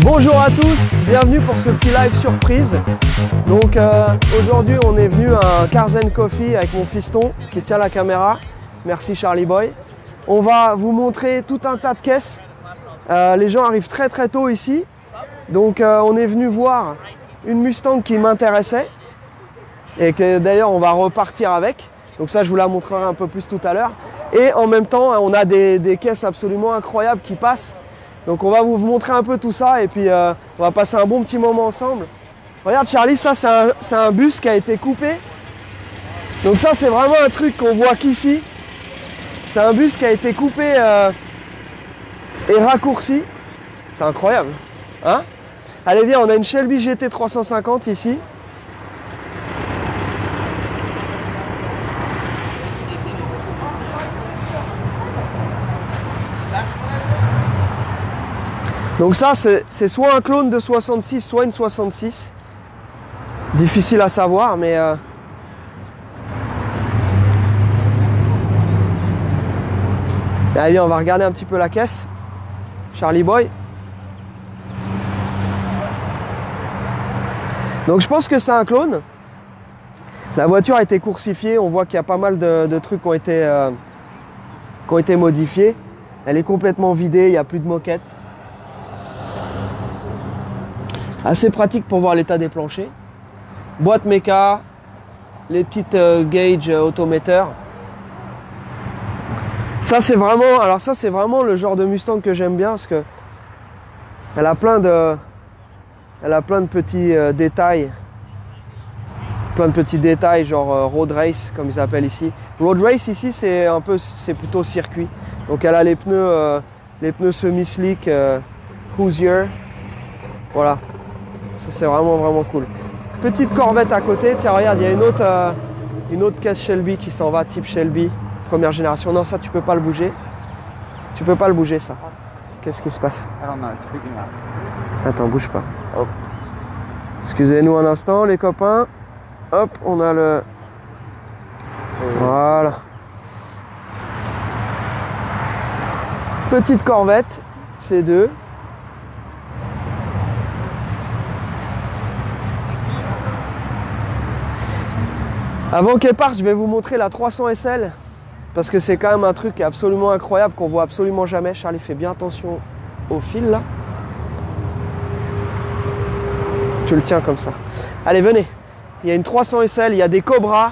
Bonjour à tous, bienvenue pour ce petit live surprise. Donc aujourd'hui on est venu à un Cars & Coffee avec mon fiston qui tient la caméra. Merci Charlie Boy. On va vous montrer tout un tas de caisses. Les gens arrivent très tôt ici. Donc on est venu voir une Mustang qui m'intéressait. Et que d'ailleurs on va repartir avec. Donc ça je vous la montrerai un peu plus tout à l'heure. Et en même temps on a des caisses absolument incroyables qui passent. Donc on va vous montrer un peu tout ça et puis on va passer un bon petit moment ensemble. Regarde Charlie, ça c'est un bus qui a été coupé. Donc ça c'est vraiment un truc qu'on voit qu'ici. C'est un bus qui a été coupé et raccourci. C'est incroyable. Hein? Allez viens, on a une Shelby GT 350 ici. Donc ça, c'est soit un clone de 66, soit une 66. Difficile à savoir, mais... Allez, bien, on va regarder un petit peu la caisse. Charlie Boy. Donc je pense que c'est un clone. La voiture a été coursifiée. On voit qu'il y a pas mal de trucs qui ont été modifiés. Elle est complètement vidée, il n'y a plus de moquette. Assez pratique pour voir l'état des planchers. Boîte méca, les petites gauge autométeurs. Ça c'est vraiment le genre de Mustang que j'aime bien parce que elle a plein de petits détails. Plein de petits détails genre road race comme ils appellent ici. Road race ici c'est plutôt circuit. Donc elle a les pneus semi-slick Hoosier. Voilà. Ça c'est vraiment cool. Petite Corvette à côté. Tiens regarde, il y a une autre caisse Shelby qui s'en va, type Shelby, première génération. Non ça tu peux pas le bouger. Tu peux pas le bouger ça. Qu'est-ce qui se passe? Attends, bouge pas. Hop. Excusez-nous un instant les copains. Hop, on a le... Voilà. Petite Corvette, C2. Avant qu'elle parte, je vais vous montrer la 300 SL parce que c'est quand même un truc absolument incroyable qu'on voit absolument jamais. Charlie, fais bien attention au fil là. Tu le tiens comme ça. Allez, venez. Il y a une 300 SL, il y a des Cobra.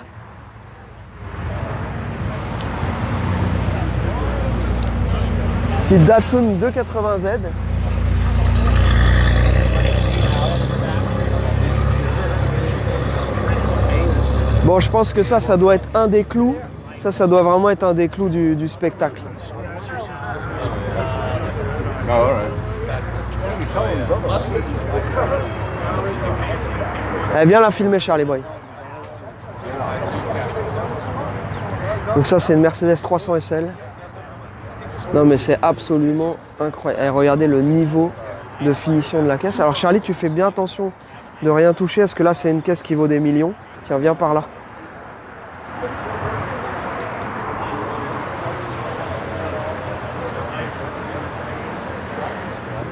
Petite Datsun 280Z. Bon, je pense que ça doit être un des clous. Ça doit vraiment être un des clous du spectacle. Allez, viens la filmer, Charlie Boy. Donc ça, c'est une Mercedes 300 SL. Non, mais c'est absolument incroyable. Et regardez le niveau de finition de la caisse. Alors, Charlie, tu fais bien attention de rien toucher, parce que là, c'est une caisse qui vaut des millions. Tiens, viens par là.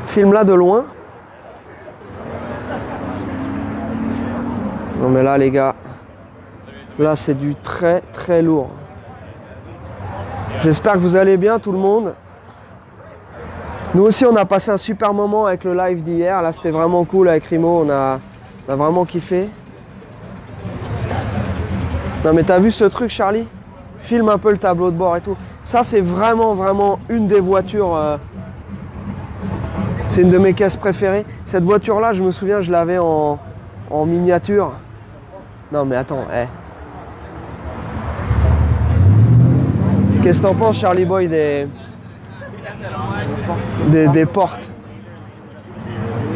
Filme-la de loin. Non mais là les gars, là c'est du très lourd. J'espère que vous allez bien tout le monde. Nous aussi on a passé un super moment avec le live d'hier. Là c'était vraiment cool avec Rimo, on a vraiment kiffé. Non mais t'as vu ce truc Charlie? Filme un peu le tableau de bord et tout. Ça c'est vraiment une des voitures C'est une de mes caisses préférées. Cette voiture-là, je me souviens, je l'avais en miniature. Non mais attends, Qu'est-ce que t'en penses, Charlie Boy, des portes?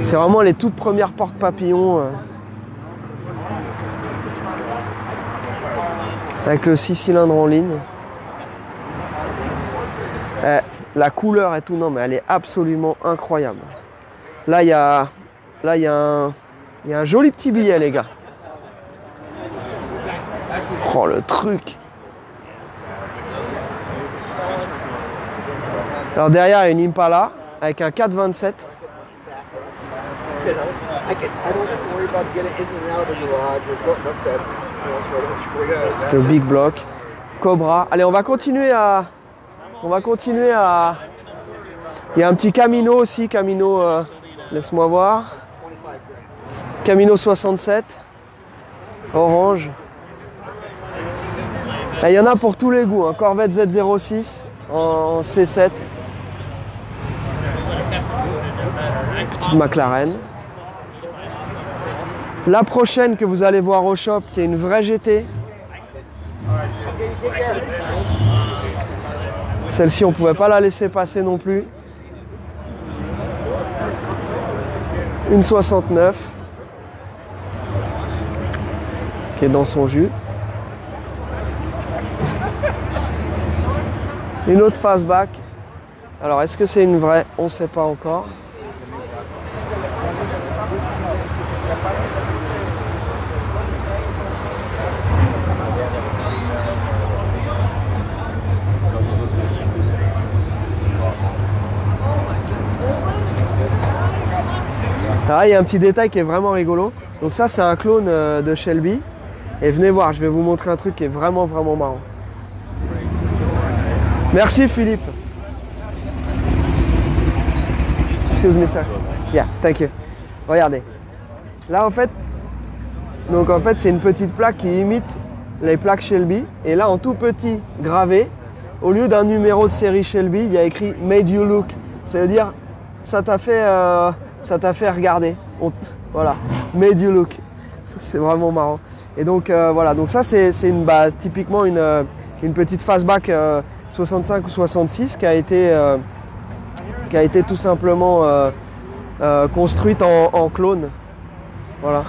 C'est vraiment les toutes premières portes papillons. Avec le 6 cylindres en ligne. La couleur et tout, non mais elle est absolument incroyable. Là, il y a un joli petit billet, les gars. Oh, le truc. Alors derrière, il y a une Impala avec un 427. Le big block. Cobra. Allez, on va continuer à... Il y a un petit Camino aussi. Camino, laisse-moi voir. Camino 67. Orange. Il y en a pour tous les goûts. Hein. Corvette Z06 en C7. Petite McLaren. La prochaine que vous allez voir au shop, qui est une vraie GT. Celle-ci, on ne pouvait pas la laisser passer non plus. Une 69. Qui est dans son jus. Une autre fastback. Alors, est-ce que c'est une vraie? On ne sait pas encore. Ah, il y a un petit détail qui est vraiment rigolo. Donc ça, c'est un clone de Shelby. Et venez voir, je vais vous montrer un truc qui est vraiment marrant. Merci Philippe. Excuse me, sir. Yeah, thank you. Regardez. Là, en fait, c'est une petite plaque qui imite les plaques Shelby. Et là, en tout petit gravé, au lieu d'un numéro de série Shelby, il y a écrit Made You Look. Ça veut dire, ça t'a fait regarder. Voilà, Made You Look. C'est vraiment marrant. Et donc, voilà. Donc ça, c'est typiquement une petite fastback 65 ou 66 qui a été tout simplement construite en clone. Voilà.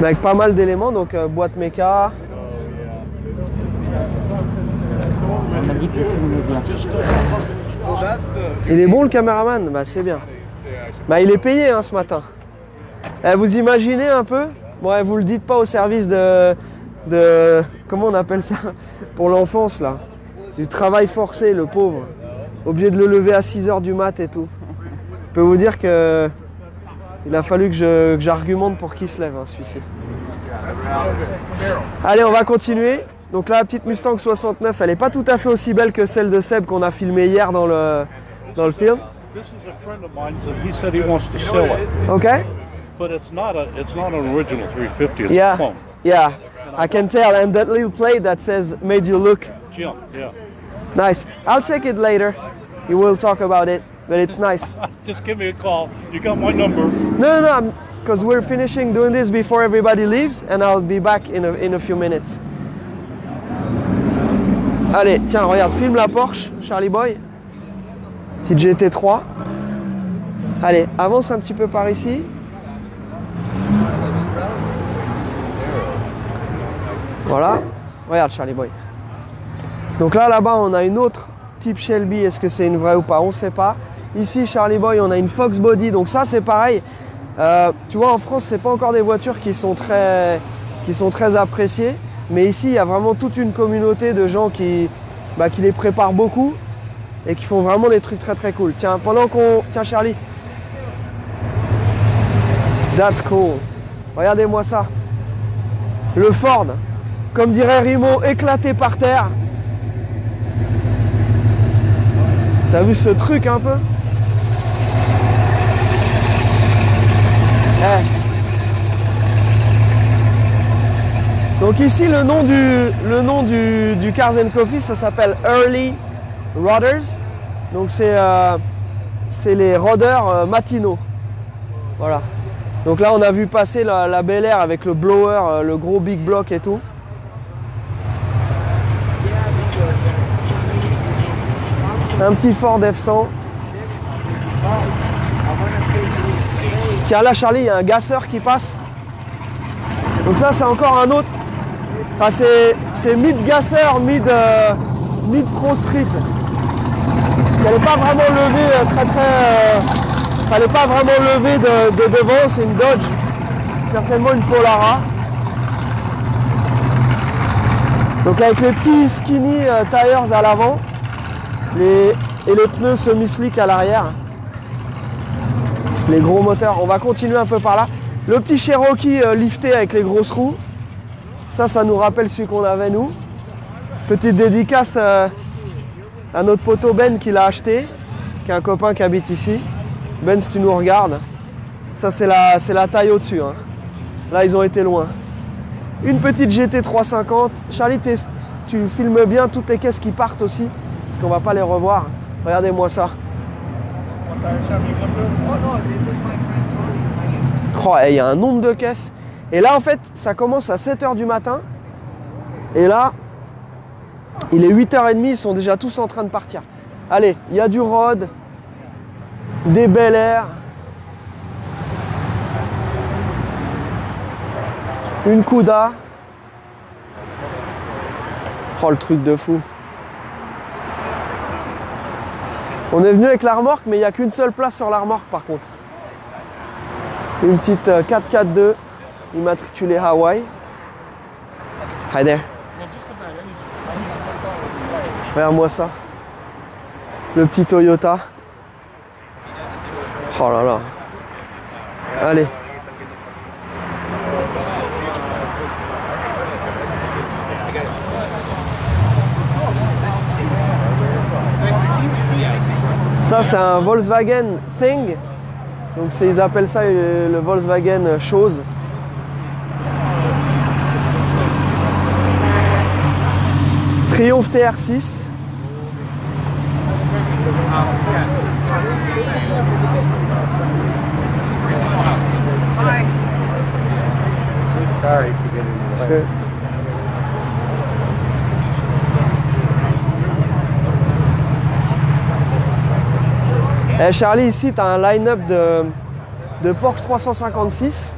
Mais avec pas mal d'éléments, donc boîte méca. Il est bon le caméraman? Bah c'est bien. Bah il est payé hein, ce matin. Vous imaginez un peu? Bon, vous le dites pas au service de comment on appelle ça? Pour l'enfance là. C'est du travail forcé, le pauvre. Obligé de le lever à 6 h du mat et tout. Je peux vous dire que il a fallu que j'argumente pour qu'il se lève, hein, celui-ci. Allez, on va continuer. Donc là, la petite Mustang 69, elle n'est pas tout à fait aussi belle que celle de Seb qu'on a filmée hier dans le film. Okay. But it's not an original 350. It's Yeah, a clone. yeah, I can tell. And that little plate that says "Made You Look." Jim, yeah. Nice. I'll check it later. We will talk about it, but it's nice. Just give me a call. You got my number. No, because we're finishing doing this before everybody leaves, and I'll be back in a few minutes. Allez, tiens, regarde, filme la Porsche, Charlie Boy. Petite GT3. Allez, avance un petit peu par ici. Voilà, regarde Charlie Boy. Donc là-bas, on a une autre type Shelby. Est-ce que c'est une vraie ou pas? On ne sait pas. Ici, Charlie Boy, on a une Fox Body. Donc ça, c'est pareil. Tu vois, en France, c'est pas encore des voitures qui sont très appréciées. Mais ici, il y a vraiment toute une communauté de gens qui les préparent beaucoup et qui font vraiment des trucs très cool. Tiens, Tiens, Charlie. That's cool. Regardez-moi ça. Le Ford. Comme dirait Rimo, éclaté par terre. T'as vu ce truc un peu? Donc ici le nom du Cars & Coffee, ça s'appelle Early Rodders. Donc c'est c'est les rôdeurs matinaux. Voilà. Donc là, on a vu passer la Bel Air avec le blower, le gros big block et tout. Un petit Ford F100. Tiens, là, Charlie, il y a un gasseur qui passe. Donc ça, c'est encore un autre. Enfin, c'est mid-gasseur, mid-pro street. Elle n'est pas vraiment levée elle n'est pas vraiment levée de devant, c'est une Dodge. Certainement une Polara. Donc avec les petits skinny tires à l'avant et les pneus semi-slick à l'arrière. Les gros moteurs. On va continuer un peu par là. Le petit Cherokee lifté avec les grosses roues. Ça nous rappelle celui qu'on avait nous. Petite dédicace à notre poteau Ben qui l'a acheté, qui est un copain qui habite ici. Ben, si tu nous regardes, ça c'est la taille au-dessus. Hein. Là, ils ont été loin. Une petite GT 350. Charlie, tu filmes bien toutes les caisses qui partent aussi, parce qu'on va pas les revoir. Regardez-moi ça. Oh, il y a un nombre de caisses. Et là, en fait, ça commence à 7 h du matin. Et là, il est 8 h 30, ils sont déjà tous en train de partir. Allez, il y a du Rod, des Bel Air, une Cuda. Oh, le truc de fou. On est venu avec la remorque, mais il n'y a qu'une seule place sur la remorque par contre. Une petite 4x2 immatriculée Hawaii. Hi there. Regarde-moi ça. Le petit Toyota. Oh là là. Allez. Ça c'est un Volkswagen Thing. Donc ils appellent ça le Volkswagen Chose. Triumph TR6. Sorry to get in the way. Eh Charlie, ici tu as un line-up de Porsche 356.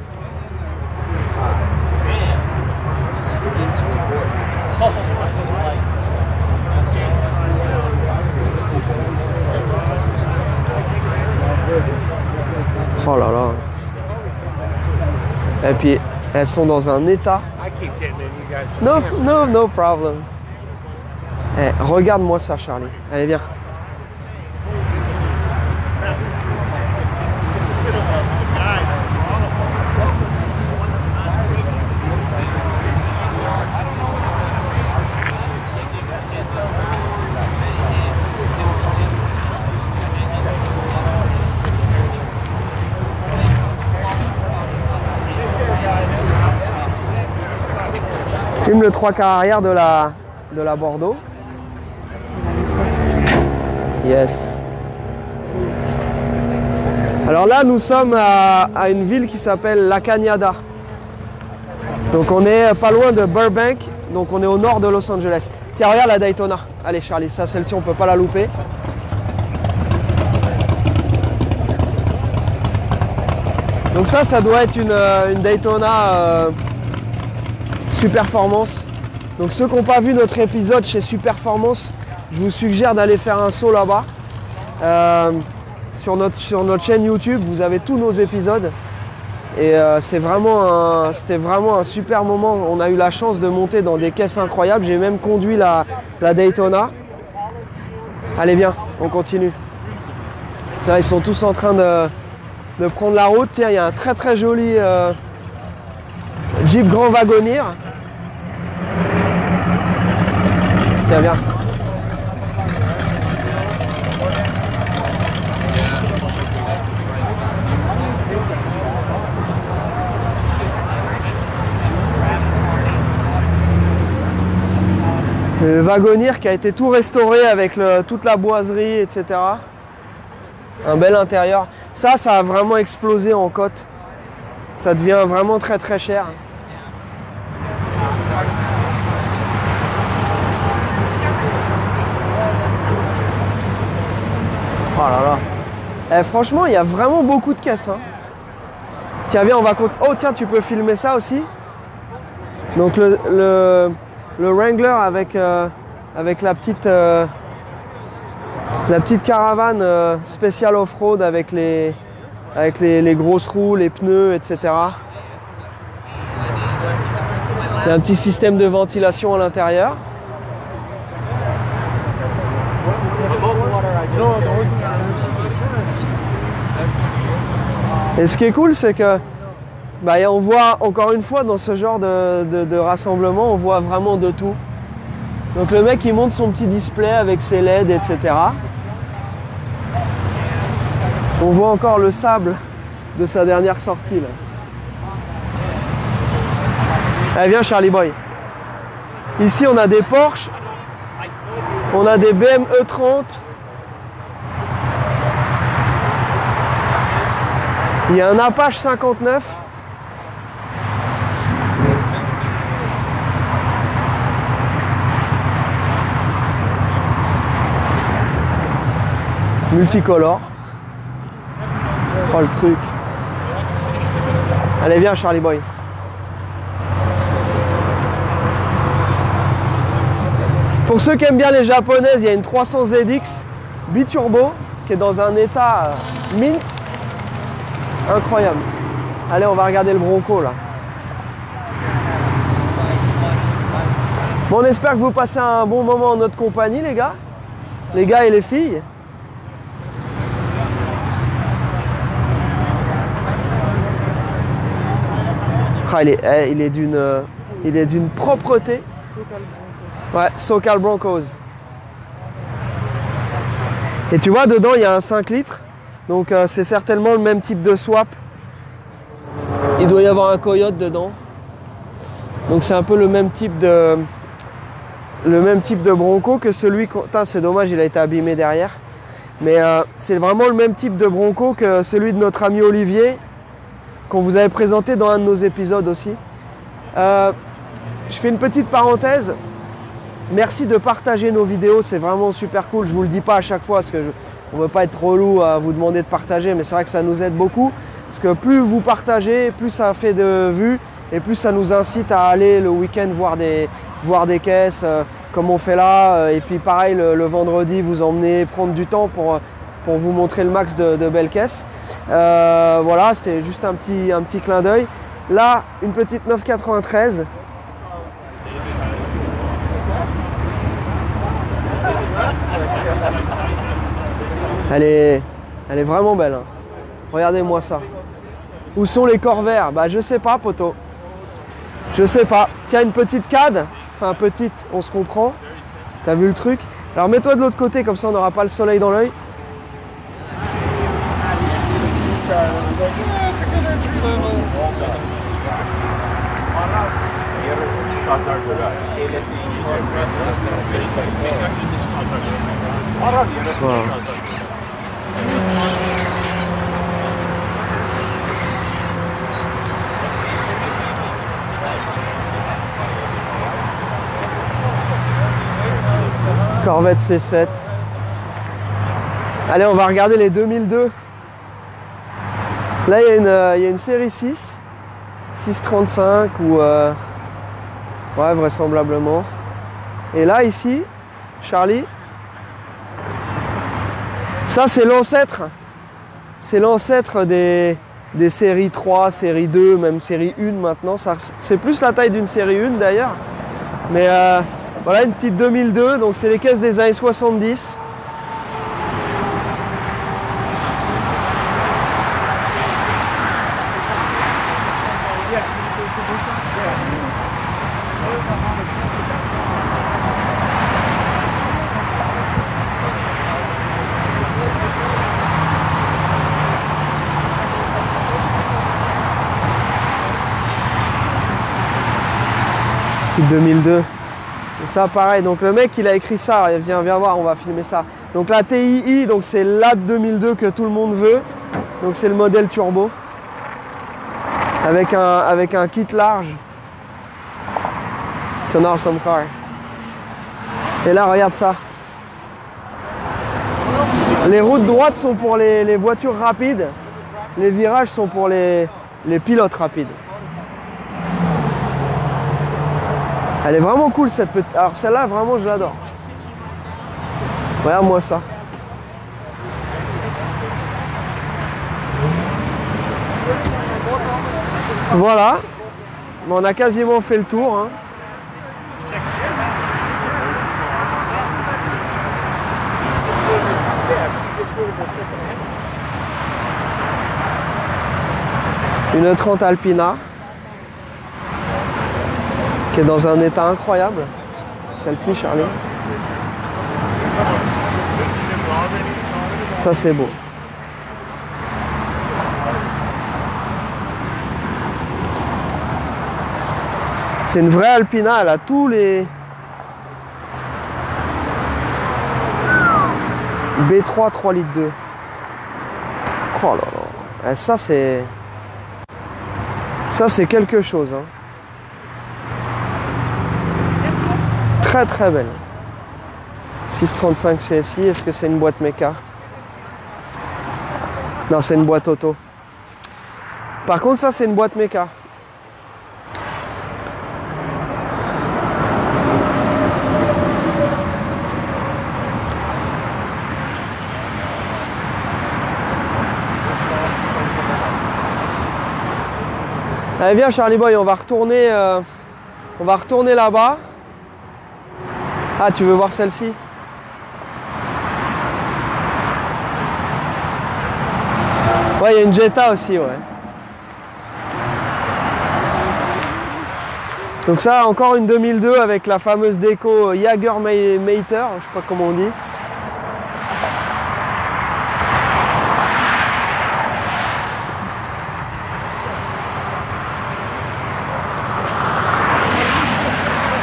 Oh là là. Et puis elles sont dans un état. No problem. Eh, regarde-moi ça, Charlie. Allez, viens. Filme le 3 quarts arrière de la Bordeaux. Yes. Alors là, nous sommes à une ville qui s'appelle La Cañada. Donc on est pas loin de Burbank, donc on est au nord de Los Angeles. Tiens, regarde la Daytona. Allez Charlie, ça celle-ci on peut pas la louper. Donc ça doit être une Daytona Superformance. Donc ceux qui n'ont pas vu notre épisode chez Superformance, je vous suggère d'aller faire un saut là-bas. Sur notre chaîne YouTube, vous avez tous nos épisodes. Et c'était vraiment un super moment. On a eu la chance de monter dans des caisses incroyables. J'ai même conduit la Daytona. Allez bien, on continue. Ça, ils sont tous en train de prendre la route. Tiens, il y a un très très joli Jeep Grand Wagoneer. Tiens, viens. Le Wagoneer qui a été tout restauré avec toute la boiserie, etc. Un bel intérieur. Ça a vraiment explosé en cote. Ça devient vraiment très très cher. Oh là là. Eh, franchement, il y a vraiment beaucoup de caisses. Hein. Tiens, viens, on va compter. Oh, tiens, tu peux filmer ça aussi. Donc, le Wrangler avec la petite caravane spéciale off-road avec les grosses roues, les pneus, etc. Il y a un petit système de ventilation à l'intérieur. Et ce qui est cool, c'est que on voit encore une fois dans ce genre de rassemblement, on voit vraiment de tout. Donc le mec il monte son petit display avec ses LED, etc. On voit encore le sable de sa dernière sortie là. Allez, viens Charlie Boy. Ici on a des Porsche, on a des BMW E30. Il y a un Apache 59. Multicolore. Oh le truc. Allez viens Charlie Boy. Pour ceux qui aiment bien les japonaises, il y a une 300 ZX biturbo qui est dans un état mint. Incroyable. Allez, on va regarder le Bronco là. Bon, on espère que vous passez un bon moment en notre compagnie, les gars et les filles. Ah, il est d'une propreté. Ouais, SoCal Broncos. Et tu vois, dedans, il y a un 5 litres. Donc c'est certainement le même type de swap. Il doit y avoir un Coyote dedans. Donc c'est un peu le même type de Bronco que celui... C'est dommage, il a été abîmé derrière. Mais c'est vraiment le même type de Bronco que celui de notre ami Olivier, qu'on vous avait présenté dans un de nos épisodes aussi. Je fais une petite parenthèse. Merci de partager nos vidéos, c'est vraiment super cool. Je vous le dis pas à chaque fois parce que on ne veut pas être relou à vous demander de partager, mais c'est vrai que ça nous aide beaucoup. Parce que plus vous partagez, plus ça fait de vues et plus ça nous incite à aller le week-end voir des caisses comme on fait là. Et puis pareil, le vendredi, vous emmenez prendre du temps pour vous montrer le max de belles caisses. Voilà, c'était juste un petit clin d'œil. Là, une petite 993. Elle est vraiment belle. Hein. Regardez-moi ça. Où sont les Corvairs? Bah je sais pas, poteau. Je sais pas. Tiens, une petite CAD. Enfin petite, on se comprend. T'as vu le truc? Alors mets-toi de l'autre côté, comme ça on n'aura pas le soleil dans l'œil. Voilà. Corvette C7. Allez, on va regarder les 2002. Là, il y a une série 6, 635 ou ouais, vraisemblablement. Et là, ici, Charlie, ça c'est l'ancêtre. C'est l'ancêtre des séries 3, série 2, même série 1 maintenant. C'est plus la taille d'une série 1 d'ailleurs. Mais voilà, une petite 2002, donc c'est les caisses des années 70. Petite 2002. Et ça pareil, donc le mec il a écrit ça, viens voir, on va filmer ça. Donc la TII, donc c'est la 2002 que tout le monde veut. Donc c'est le modèle turbo. Avec un kit large. It's an awesome car. Et là, regarde ça. Les routes droites sont pour les voitures rapides. Les virages sont pour les pilotes rapides. Elle est vraiment cool cette petite. Alors celle-là, vraiment, je l'adore. Regarde-moi ça. Voilà. On a quasiment fait le tour. Hein. Une 30 Alpina qui est dans un état incroyable. Celle-ci, Charlie. Ça, c'est beau. C'est une vraie Alpina, elle a tous les B3 3 litres 2. Oh là là. Et ça c'est quelque chose. Hein. Très très belle. 635 CSI, est-ce que c'est une boîte méca? Non, c'est une boîte auto. Par contre, ça c'est une boîte méca. Allez viens Charlie Boy, on va retourner là-bas. Ah, tu veux voir celle-ci? Ouais, il y a une Jetta aussi, ouais. Donc ça, encore une 2002 avec la fameuse déco Jagermeister, je sais pas comment on dit.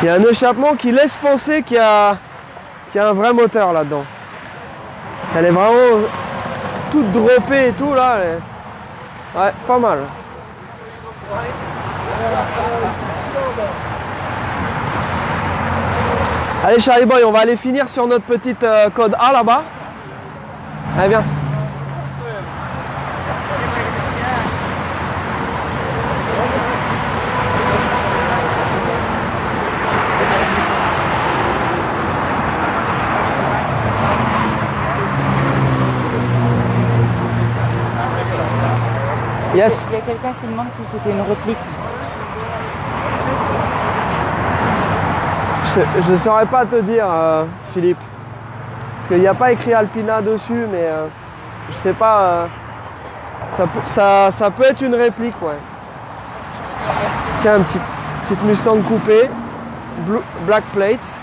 Il y a un échappement qui laisse penser qu'il y a un vrai moteur là-dedans. Elle est vraiment toute droppée et tout là. Ouais, pas mal. Allez Charlie Boy, on va aller finir sur notre petite code A là-bas. Allez viens. Yes. Il y a quelqu'un qui demande si c'était une réplique. Je ne saurais pas te dire, Philippe. Parce qu'il n'y a pas écrit Alpina dessus, mais je sais pas. Ça peut être une réplique, ouais. Tiens, une petite Mustang coupée. Black plates.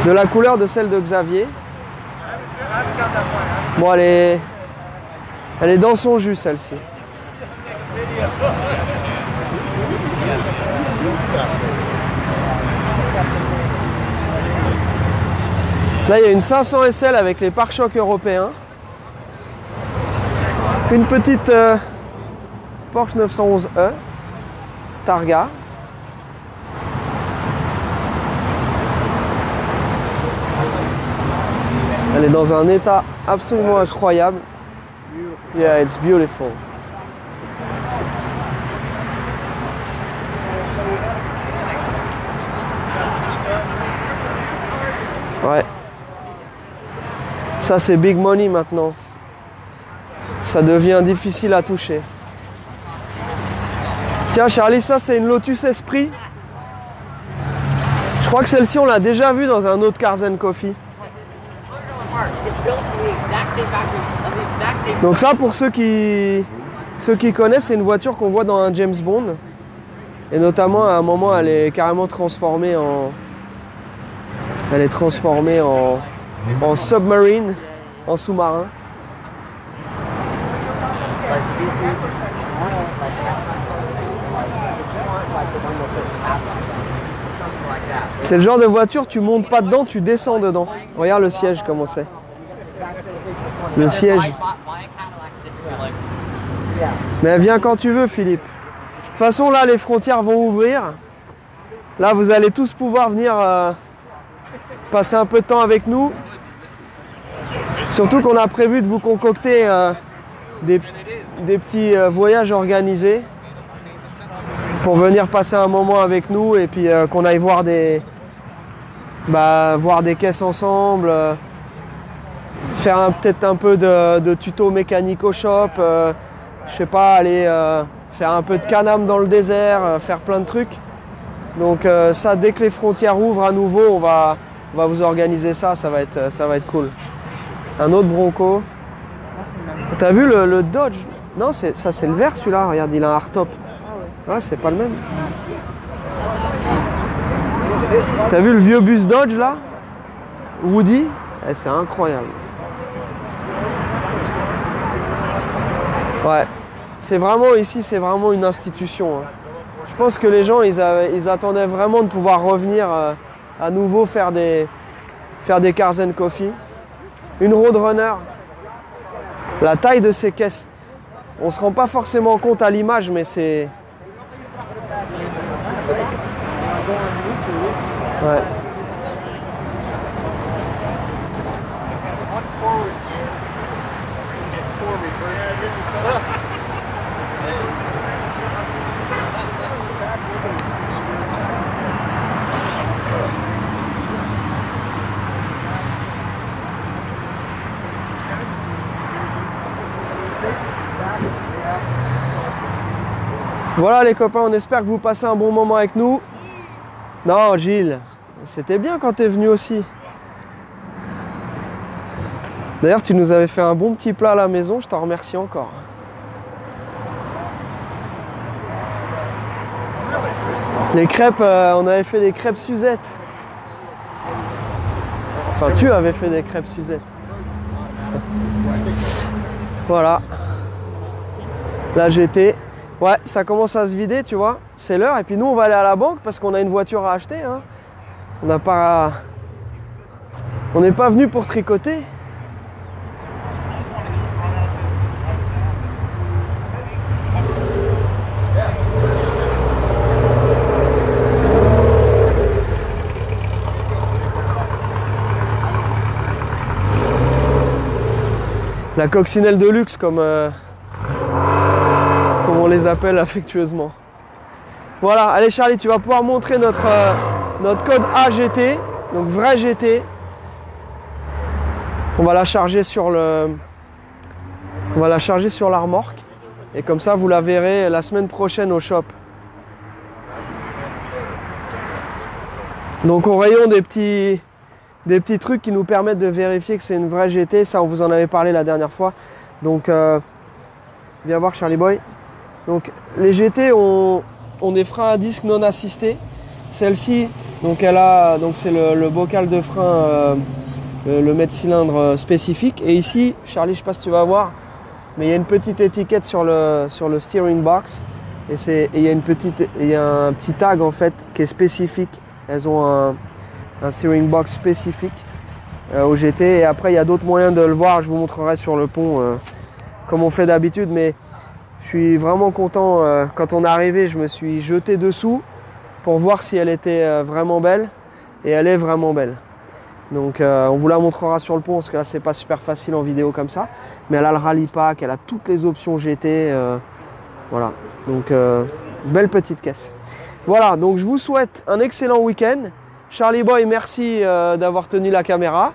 De la couleur de celle de Xavier. Bon, elle est dans son jus, celle-ci. Là, il y a une 500 SL avec les pare-chocs européens. Une petite Porsche 911E Targa. Elle est dans un état absolument incroyable. Yeah, it's beautiful. Ouais. Ça c'est big money maintenant. Ça devient difficile à toucher. Tiens Charlie, ça c'est une Lotus Esprit. Je crois que celle-ci on l'a déjà vue dans un autre Cars & Coffee. Donc ça pour ceux qui connaissent, c'est une voiture qu'on voit dans un James Bond. Et notamment à un moment elle est carrément transformée en... Elle est transformée en submarine, en sous-marin. C'est le genre de voiture, tu montes pas dedans, tu descends dedans. Regarde le siège comment c'est. Le siège. Mais viens quand tu veux, Philippe. De toute façon, là, les frontières vont ouvrir. Là, vous allez tous pouvoir venir passer un peu de temps avec nous. Surtout qu'on a prévu de vous concocter des petits voyages organisés pour venir passer un moment avec nous et puis qu'on aille voir des caisses ensemble, faire peut-être un peu de tuto mécanique au shop, je sais pas, aller faire un peu de Can-Am dans le désert, faire plein de trucs. Donc ça, dès que les frontières ouvrent à nouveau, on va vous organiser ça, ça va être cool. Un autre Bronco. T'as vu le Dodge? Non, ça c'est le vert celui-là, regarde, il a un hardtop. Ouais, c'est pas le même. T'as vu le vieux bus Dodge là? Woody? Eh, c'est incroyable. Ouais. C'est vraiment ici, c'est vraiment une institution. Hein. Je pense que les gens, ils attendaient vraiment de pouvoir revenir à nouveau faire des Cars & Coffee. Une Roadrunner. La taille de ces caisses. On se rend pas forcément compte à l'image, mais c'est... Ouais. Voilà les copains, on espère que vous passez un bon moment avec nous. Non Gilles, c'était bien quand tu es venu aussi. D'ailleurs tu nous avais fait un bon petit plat à la maison, je t'en remercie encore. Les crêpes, on avait fait des crêpes Suzette. Enfin tu avais fait des crêpes Suzette. Voilà. La GT. Ouais, ça commence à se vider, tu vois. C'est l'heure. Et puis nous, on va aller à la banque parce qu'on a une voiture à acheter. Hein. On n'est pas venu pour tricoter. La coccinelle de luxe, comme on les appelle affectueusement. Voilà, allez Charlie, tu vas pouvoir montrer notre code AGT, donc vrai GT. On va la charger sur la remorque et comme ça vous la verrez la semaine prochaine au shop. Donc au rayon des petits trucs qui nous permettent de vérifier que c'est une vraie GT, ça on vous en avait parlé la dernière fois. Donc viens voir Charlie Boy. Donc les GT ont des freins à disque non assistés. Celle-ci, donc c'est le bocal de frein, le mètre cylindre spécifique. Et ici, Charlie, je sais pas si tu vas voir, mais il y a une petite étiquette sur le steering box. Et il y a un petit tag en fait qui est spécifique. Elles ont un steering box spécifique au GT. Et après, il y a d'autres moyens de le voir. Je vous montrerai sur le pont comme on fait d'habitude. Mais je suis vraiment content. Quand on est arrivé, je me suis jeté dessous pour voir si elle était vraiment belle. Et elle est vraiment belle. Donc on vous la montrera sur le pont parce que là c'est pas super facile en vidéo comme ça. Mais elle a le rallye pack, elle a toutes les options GT. Voilà. Donc belle petite caisse. Voilà, donc je vous souhaite un excellent week-end. Charlie Boy, merci d'avoir tenu la caméra.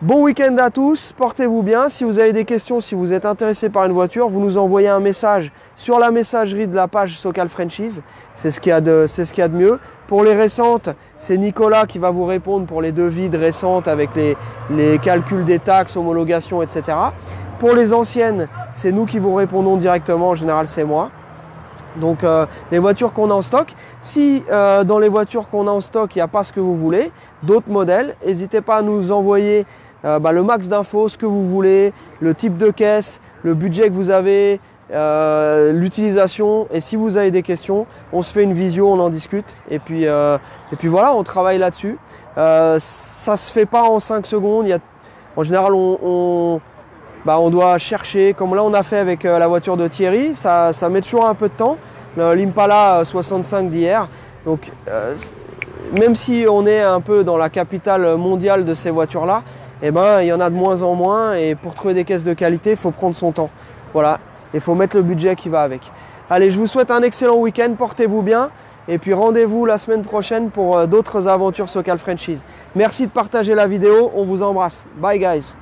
Bon week-end à tous, portez-vous bien. Si vous avez des questions, si vous êtes intéressé par une voiture, vous nous envoyez un message sur la messagerie de la page Socal Franchise. C'est ce qu'il y a de mieux. Pour les récentes, c'est Nicolas qui va vous répondre pour les devis de récentes avec les calculs des taxes, homologation, etc. Pour les anciennes, c'est nous qui vous répondons directement. En général, c'est moi. Donc les voitures qu'on a en stock, si dans les voitures qu'on a en stock, il n'y a pas ce que vous voulez, d'autres modèles, n'hésitez pas à nous envoyer le max d'infos, ce que vous voulez, le type de caisse, le budget que vous avez, l'utilisation. Et si vous avez des questions, on se fait une visio, on en discute. Et puis voilà, on travaille là-dessus. Ça se fait pas en 5 secondes. En général, on doit chercher, comme là on a fait avec la voiture de Thierry. Ça met toujours un peu de temps. L'Impala 65 d'hier. Donc même si on est un peu dans la capitale mondiale de ces voitures-là, eh ben, il y en a de moins en moins. Et pour trouver des caisses de qualité, il faut prendre son temps. Voilà. Il faut mettre le budget qui va avec. Allez, je vous souhaite un excellent week-end. Portez-vous bien. Et puis rendez-vous la semaine prochaine pour d'autres aventures SoCal Franchise. Merci de partager la vidéo. On vous embrasse. Bye guys.